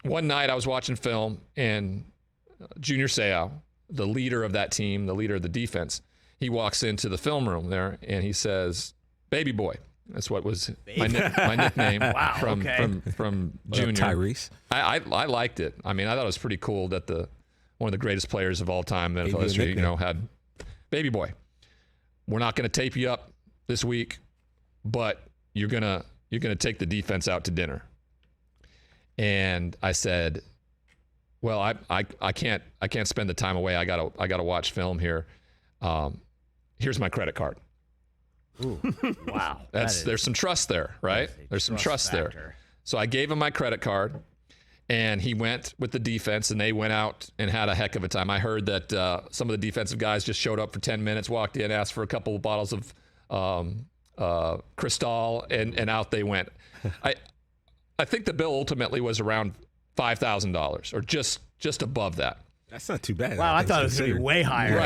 one night I was watching film, and Junior Seau, the leader of that team, the leader of the defense, he walks into the film room there, and he says, "Baby boy." That's what was my nickname from Junior. Tyrese. I liked it. I mean, I thought it was pretty cool that one of the greatest players of all time in NFL history, had "Baby boy." We're not going to tape you up this week, but you're gonna take the defense out to dinner. And I said, well, I can't spend the time away. I gotta watch film here. Here's my credit card. Ooh, wow. There's some trust there, right? There's some trust there. So I gave him my credit card, and he went with the defense, and they went out and had a heck of a time. I heard that some of the defensive guys just showed up for 10 minutes, walked in, asked for a couple of bottles of Cristal, and out they went. I think the bill ultimately was around $5,000 or just above that. That's not too bad. Wow, I thought it was going to be way higher.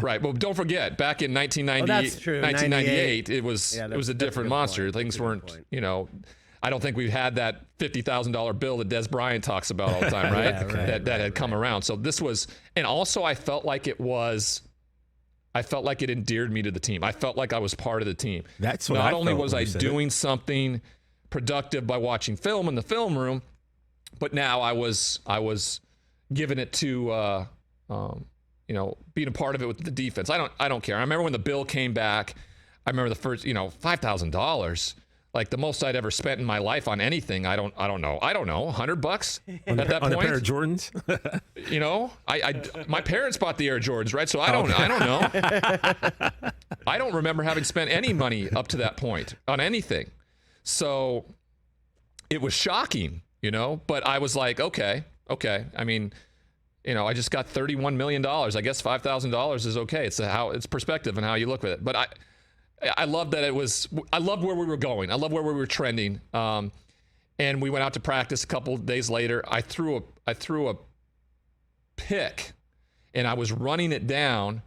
Right. But don't forget, back in 1998, it was a different monster. Point. Things weren't, I don't think we've had that $50,000 bill that Des Bryant talks about all the time, right? that had come around. So this was, and also I felt like it endeared me to the team. I felt like I was part of the team. That's what Not I only felt was when I you said doing something productive by watching film in the film room, but now I was giving it to being a part of it with the defense. I don't care. I remember when the bill came back. I remember the first $5,000, like the most I'd ever spent in my life on anything. I don't know, $100 at that point. On a pair of Jordans. My parents bought the Air Jordans, right? So I don't know. I don't remember having spent any money up to that point on anything. So it was shocking, but I was like, okay. I mean, I just got $31 million. I guess $5,000 is okay. It's perspective and how you look at it. But I love that I love where we were going. I love where we were trending. And we went out to practice a couple of days later. I threw a pick, and I was running it down,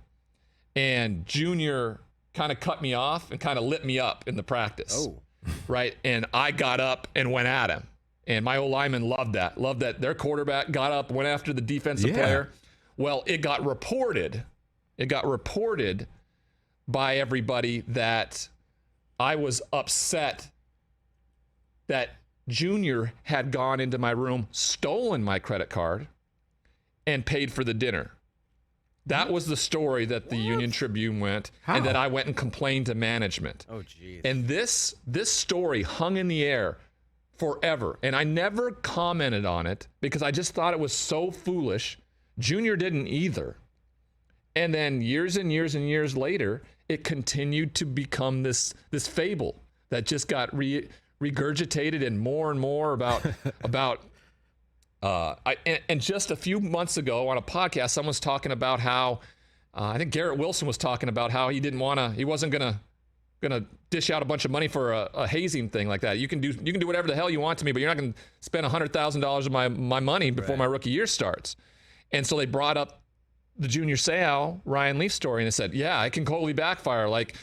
and Junior kind of cut me off and kind of lit me up in the practice. Oh. Right. And I got up and went at him. And my old lineman loved that their quarterback got up, went after the defensive player. Well, it got reported by everybody that I was upset that Junior had gone into my room, stolen my credit card, and paid for the dinner. That was the story that the Union Tribune went, and that I went and complained to management. Oh, geez. And this story hung in the air forever, and I never commented on it because I just thought it was so foolish. Junior didn't either. And then years and years and years later, it continued to become this fable that just got regurgitated and more about and just a few months ago on a podcast, someone's talking about how I think Garrett Wilson was talking about how he wasn't gonna dish out a bunch of money for a hazing thing like that. You can do whatever the hell you want to me, but you're not gonna spend $100,000 of my money before my rookie year starts. And so they brought up the Junior Seau Ryan Leaf story, and they said, yeah, it can totally backfire. Like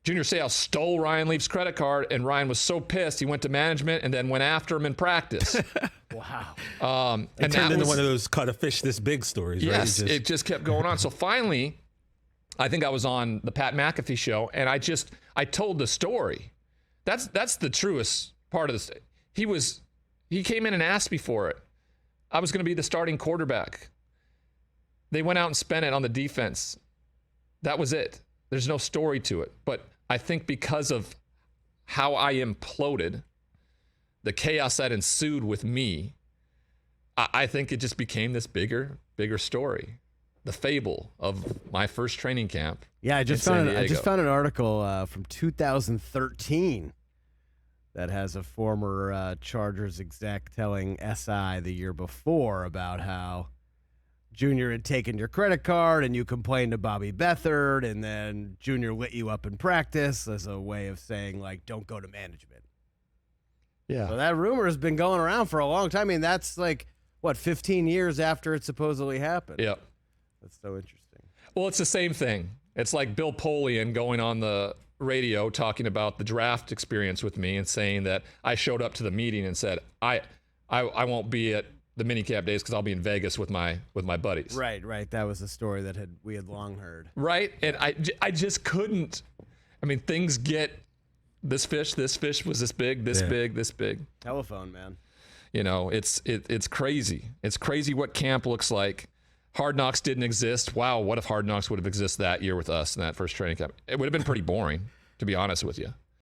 Junior Seau stole Ryan Leaf's credit card, and Ryan was so pissed he went to management and then went after him in practice. Wow. It turned into one of those cut a fish this big stories, right? Yes, it just kept going on. So finally, I think I was on the Pat McAfee show, and I told the story. That's the truest part of this. He came in and asked me for it. I was going to be the starting quarterback. They went out and spent it on the defense. That was it. There's no story to it. But I think because of how I imploded, the chaos that ensued with me, I think it just became this bigger story. The fable of my first training camp. Yeah, I just found an article from 2013 that has a former Chargers exec telling SI the year before about how Junior had taken your credit card and you complained to Bobby Beathard, and then Junior lit you up in practice as a way of saying, like, don't go to management. Yeah. So that rumor has been going around for a long time. I mean, that's like, 15 years after it supposedly happened? Yeah. That's so interesting. Well, it's the same thing. It's like Bill Polian going on the radio talking about the draft experience with me and saying that I showed up to the meeting and said, I won't be at the minicamp days because I'll be in Vegas with my buddies. Right. That was a story that we had long heard. Right, and I just couldn't. I mean, things get this fish was this big, this big. Telephone, man. You know, it's crazy. It's crazy what camp looks like. Hard Knocks didn't exist. Wow, what if Hard Knocks would have existed that year with us in that first training camp? It would have been pretty boring, to be honest with you.